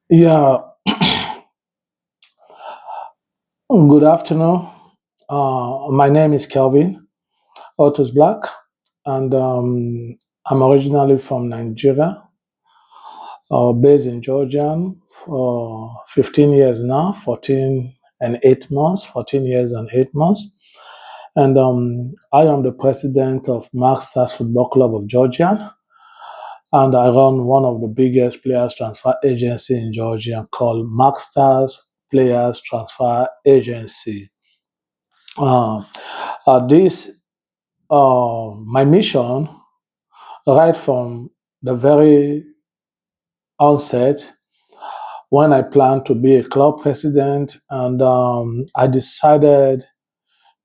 Yeah, good afternoon. My name is Kelvin, Autos Black, and I'm originally from Nigeria, based in Georgia for 15 years now, 14 years and 8 months. And I am the president of Stars Football Club of Georgia, and I run one of the biggest players transfer agency in Georgia called Stars Players Transfer Agency. Uh, this my mission right from the very onset when I planned to be a club president, and I decided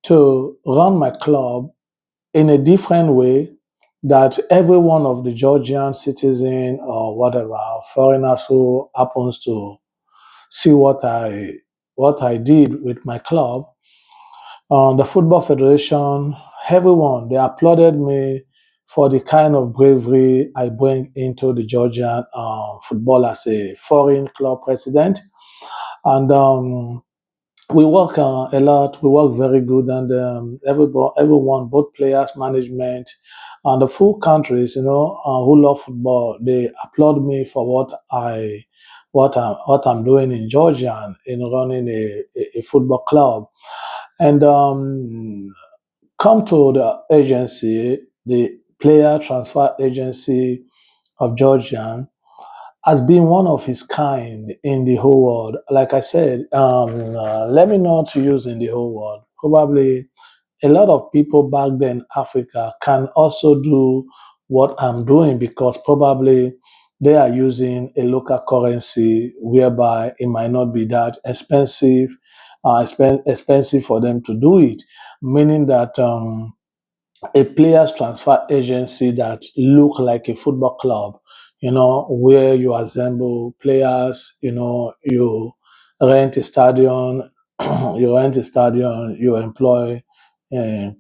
to run my club in a different way that every one of the Georgian citizen or whatever foreigners who happens to see what I did with my club. The Football Federation, everyone, they applauded me for the kind of bravery I bring into the Georgian football as a foreign club president. And we work a lot. We work very good, and everyone, both players, management, and the full countries, who love football, they applaud me for what I'm doing in Georgia and in running a football club. And come to the agency, the player transfer agency of Georgia has been one of its kind in the whole world. Like I said, let me not use in the whole world. Probably a lot of people back then, Africa, can also do what I'm doing because probably they are using a local currency whereby it might not be that expensive for them to do it. Meaning that a players transfer agency that look like a football club, where you assemble players, you rent a stadium, you employ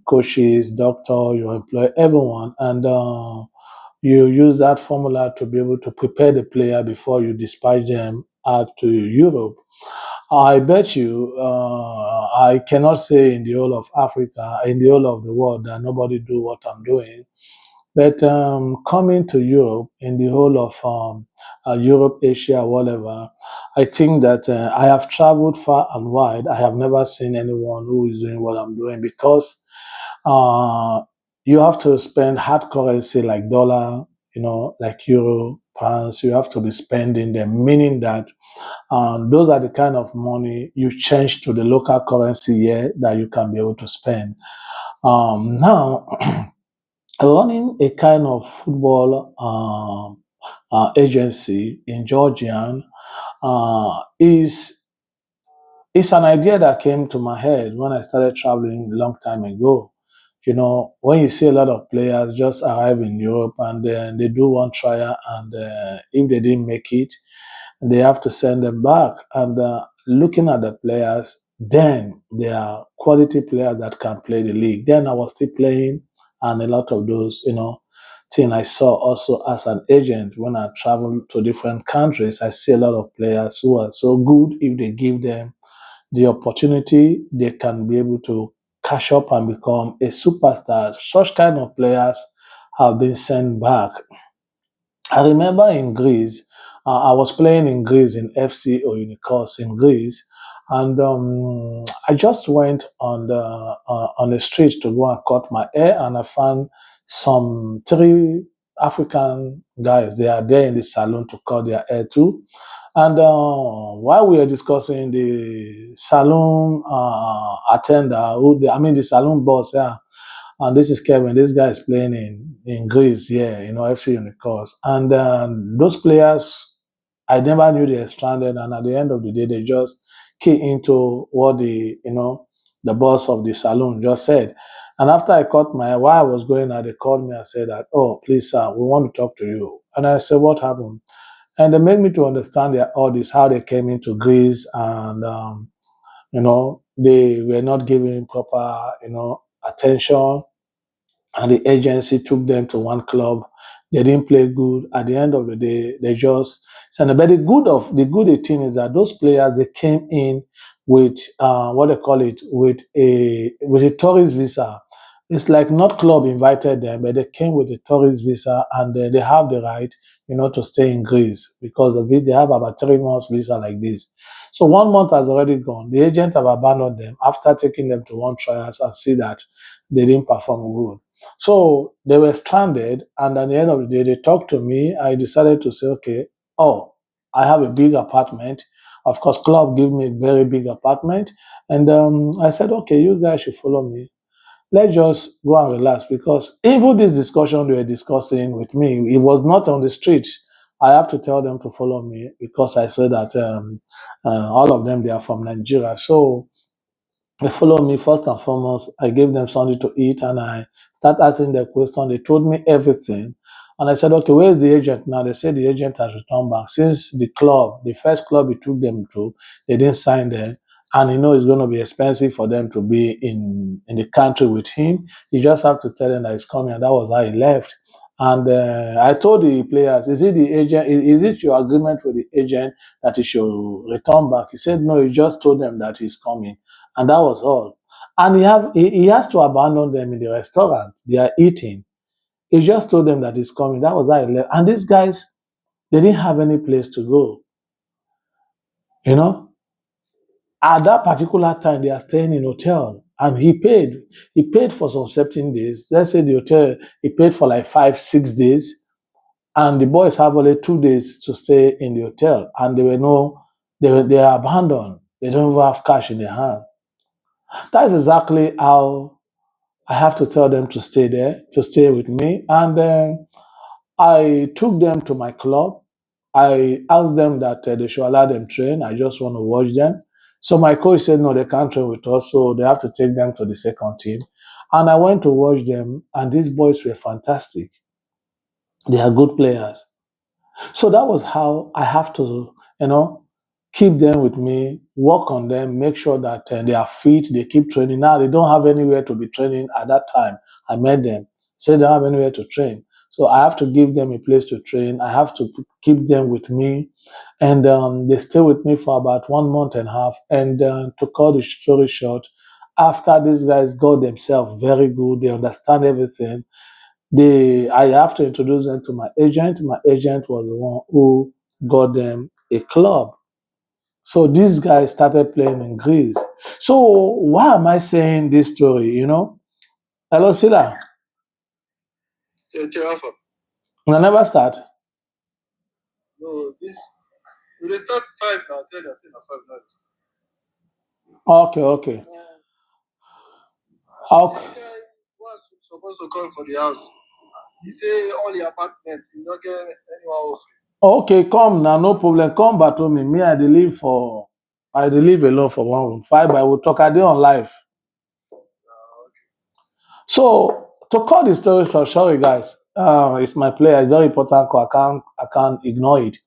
coaches, doctor, you employ everyone, and you use that formula to be able to prepare the player before you dispatch them out to Europe. I bet you, I cannot say in the whole of Africa, in the whole of the world, that nobody do what I'm doing. But coming to Europe, in the whole of Europe, Asia, whatever, I think that I have traveled far and wide. I have never seen anyone who is doing what I'm doing because uh, you have to spend hard currency like dollar, like euro, pounds. You have to be spending them, meaning that those are the kind of money you change to the local currency here that you can be able to spend. Now, running a kind of football agency in Georgia is an idea that came to my head when I started traveling a long time ago. When you see a lot of players just arrive in Europe and then they do one trial, and if they didn't make it, they have to send them back. And looking at the players, then they are quality players that can play the league. Then I was still playing, and a lot of those, thing I saw also as an agent when I travel to different countries. I see a lot of players who are so good if they give them the opportunity, they can be able to cash up and become a superstar. Such kind of players have been sent back. I remember in Greece, I was playing in Greece in FC or Unicos in Greece, and I just went on the street to go and cut my hair, and I found some three African guys. They are there in the salon to cut their hair too. And while we were discussing, the salon attender, the salon boss, yeah, and this is Kevin. This guy is playing in Greece, yeah, FC Unicos. And those players, I never knew they were stranded. And at the end of the day, they just key into what the boss of the saloon just said. And after I cut my hair, while I was going out, they called me and said that, oh, please, sir, we want to talk to you. And I said, what happened? And they made me to understand all this, how they came into Greece, and they were not giving proper, attention and the agency took them to one club. They didn't play good. At the end of the day, they just sent. But the good thing is that those players they came in with what they call it with a tourist visa. It's like not club invited them, but they came with a tourist visa, and they have the right, to stay in Greece because of it. They have about 3 months visa like this. So 1 month has already gone. The agent have abandoned them after taking them to one trials and see that they didn't perform good. So they were stranded, and at the end of the day, they talked to me. I decided to say, okay, oh, I have a big apartment. Of course, club gave me a very big apartment, and I said, okay, you guys should follow me. Let's just go and relax because even this discussion they were discussing with me, it was not on the street. I have to tell them to follow me because I said that all of them they are from Nigeria. So they followed me first and foremost. I gave them something to eat and I started asking them questions. They told me everything. And I said, okay, where's the agent now? They said the agent has returned back. Since the first club he took them to, they didn't sign there. And it's going to be expensive for them to be in the country with him. You just have to tell them that he's coming. And that was how he left. And I told the players, is it the agent? Is it your agreement with the agent that he should return back? He said, no, he just told them that he's coming. And that was all. And he has to abandon them in the restaurant. They are eating. He just told them that he's coming. That was how he left. And these guys, they didn't have any place to go. You know, at that particular time, they are staying in hotel, and he paid. He paid for some 17 days. Let's say the hotel he paid for like 5, 6 days, and the boys have only 2 days to stay in the hotel, and they are abandoned. They don't even have cash in their hand. That's exactly how I have to tell them to stay there, to stay with me. And then I took them to my club. I asked them that they should allow them train. I just want to watch them. So my coach said, no, they can't train with us. So they have to take them to the second team. And I went to watch them, and these boys were fantastic. They are good players. So that was how I have to, keep them with me, work on them, make sure that they are fit, they keep training. Now they don't have anywhere to be training at that time. I met them, said they don't have anywhere to train. So I have to give them a place to train. I have to keep them with me. And they stay with me for about 1 month and a half. And to cut the story short, after these guys got themselves very good, they understand everything. I have to introduce them to my agent. My agent was the one who got them a club. So these guys started playing in Greece. So why am I saying this story? Hello, Sila. Yeah, Alpha. I never start. No, this we dey start 5 now. Tell you, I say na 5 now. Okay, okay. The Okay. guy was supposed to come for the house. He say all the apartment, you don't get anyone else. Okay, come now, no problem. Come back to me. Me, I dey live alone for one room. Five, I will talk. I dey on live. Okay. So to cut the story short, sorry guys. It's my player. It's very important call. I can't ignore it.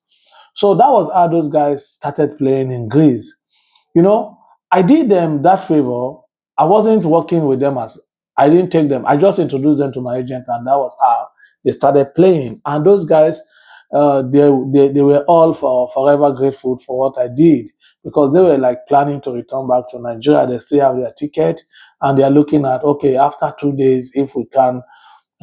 So that was how those guys started playing in Greece. You know, I did them that favor. I wasn't working with them as I didn't take them. I just introduced them to my agent, and that was how they started playing. And those guys, they were all forever grateful for what I did because they were like planning to return back to Nigeria. They still have their ticket, and they are looking at okay, after 2 days, if we can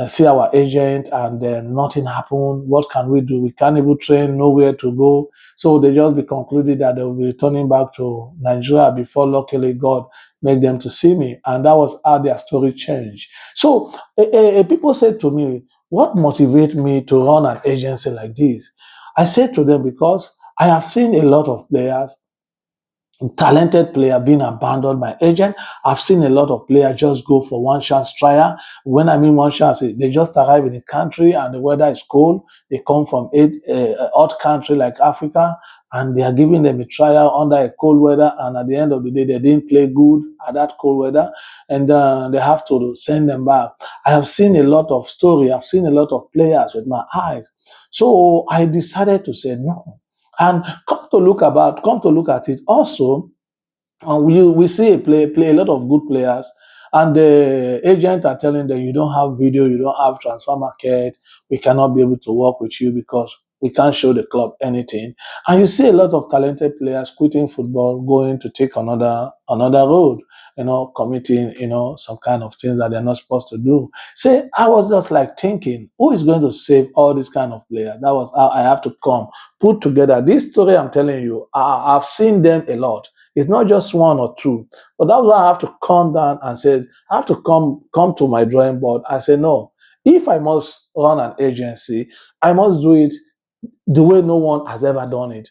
see our agent and then nothing happened. What can we do? We can't even train, nowhere to go. So they just be concluded that they will be returning back to Nigeria before luckily God made them to see me. And that was how their story changed. So people said to me, what motivates me to run an agency like this? I said to them, because I have seen a lot of players talented player being abandoned by agent. I've seen a lot of players just go for one chance trial. When I mean one chance, they just arrive in the country and the weather is cold. They come from a hot country like Africa and they are giving them a trial under a cold weather. And at the end of the day, they didn't play good at that cold weather and they have to send them back. I have seen a lot of story. I've seen a lot of players with my eyes. So I decided to say no. And come to look at it also, we see play a lot of good players. And the agent are telling them, you don't have video, you don't have transfer market, we cannot be able to work with you because we can't show the club anything. And you see a lot of talented players quitting football, going to take another road, committing, some kind of things that they're not supposed to do. Say, I was just like thinking, who is going to save all this kind of players? That was how I have to come, put together this story I'm telling you. I've seen them a lot. It's not just one or two. But that's why I have to calm down and say, I have to come to my drawing board. I say, no, if I must run an agency, I must do it the way no one has ever done it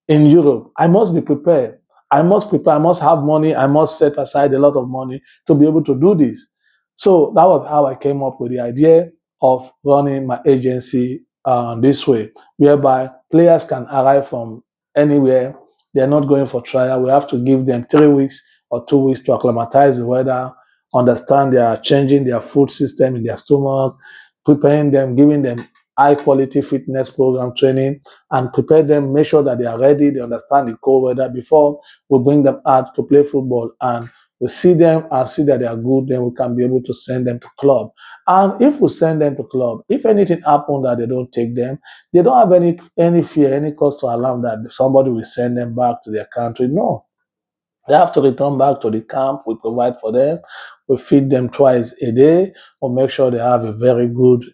in Europe. I must be prepared. I must prepare. I must have money. I must set aside a lot of money to be able to do this. So that was how I came up with the idea of running my agency this way, whereby players can arrive from anywhere. They're not going for trial. We have to give them 3 weeks or 2 weeks to acclimatize the weather, understand they are changing their food system in their stomach, preparing them, giving them high quality fitness program training, and prepare them, make sure that they are ready, they understand the cold weather before we bring them out to play football. And we see them and see that they are good, then we can be able to send them to club. And if we send them to club, if anything happens that they don't take them, they don't have any fear, any cause to alarm that somebody will send them back to their country. No, they have to return back to the camp. We provide for them. We feed them twice a day. We make sure they have a very good,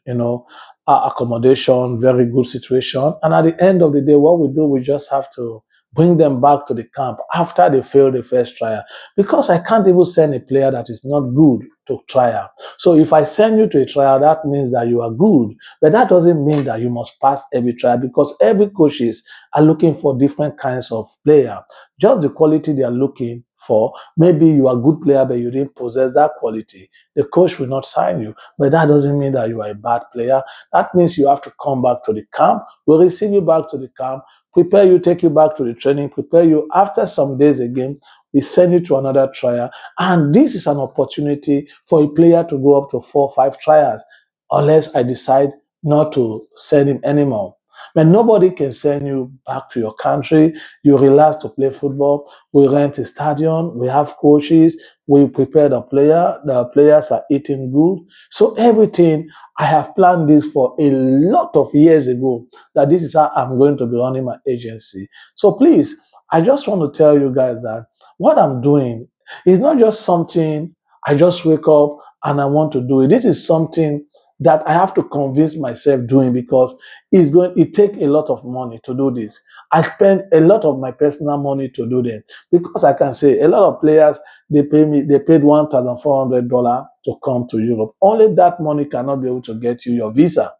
accommodation, very good situation. And at the end of the day, what we do, we just have to bring them back to the camp after they fail the first trial. Because I can't even send a player that is not good to trial. So if I send you to a trial, that means that you are good. But that doesn't mean that you must pass every trial, because every coaches are looking for different kinds of player. Just the quality they are looking for. Maybe you are a good player, but you didn't possess that quality. The coach will not sign you. But that doesn't mean that you are a bad player. That means you have to come back to the camp. We'll receive you back to the camp, prepare you, take you back to the training, prepare you. After some days again, we send you to another trial. And this is an opportunity for a player to go up to 4 or 5 trials, unless I decide not to send him anymore. But nobody can send you back to your country. You relax to play football. We rent a stadium. We have coaches. We prepare the player. The players are eating good. So everything, I have planned this for a lot of years ago, that this is how I'm going to be running my agency. So please, I just want to tell you guys that what I'm doing is not just something I just wake up and I want to do it. This is something that I have to convince myself doing, because it take a lot of money to do this. I spend a lot of my personal money to do this, because I can say a lot of players, they paid $1,400 to come to Europe. Only that money cannot be able to get you your visa,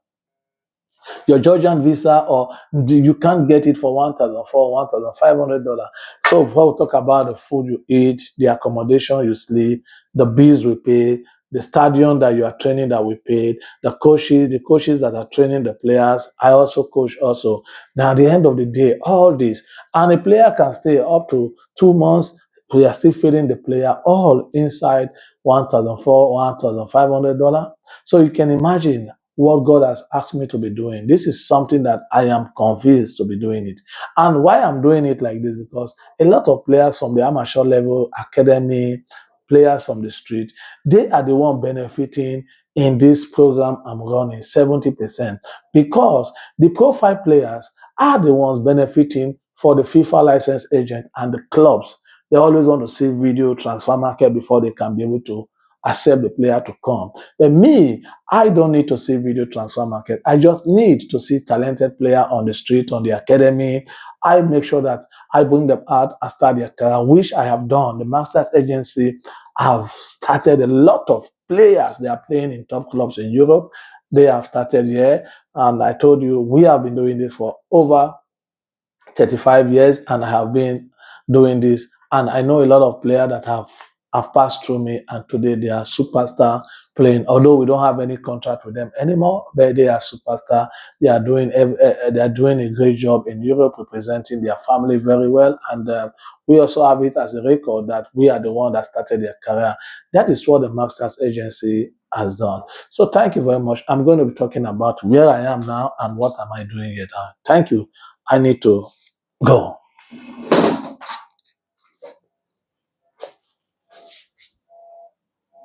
your Georgian visa, or you can't get it for $1,400, $1,500. So before we talk about the food you eat, the accommodation you sleep, the bills we pay, the stadium that you are training that we paid, the coaches that are training the players. I also coach also. Now at the end of the day, all this, and a player can stay up to 2 months. We are still feeding the player all inside $1,500. So you can imagine what God has asked me to be doing. This is something that I am convinced to be doing it. And why I'm doing it like this, because a lot of players from the amateur level, academy, players from the street, they are the one benefiting in this program I'm running 70%, because the profile players are the ones benefiting for the FIFA license agent and the clubs. They always want to see video transfer market before they can be able to accept the player to come. But me, I don't need to see video transfer market. I just need to see talented player on the street, on the academy. I make sure that I bring them out and start their career, which I have done. The Masters Agency have started a lot of players. They are playing in top clubs in Europe. They have started here. And I told you, we have been doing this for over 35 years, and I have been doing this. And I know a lot of players that have passed through me, and today they are superstar playing. Although we don't have any contract with them anymore, but they are superstar. They are doing a great job in Europe, representing their family very well. And we also have it as a record that we are the one that started their career. That is what the Masters Agency has done. So thank you very much. I'm going to be talking about where I am now and what am I doing here now. Thank you. I need to go.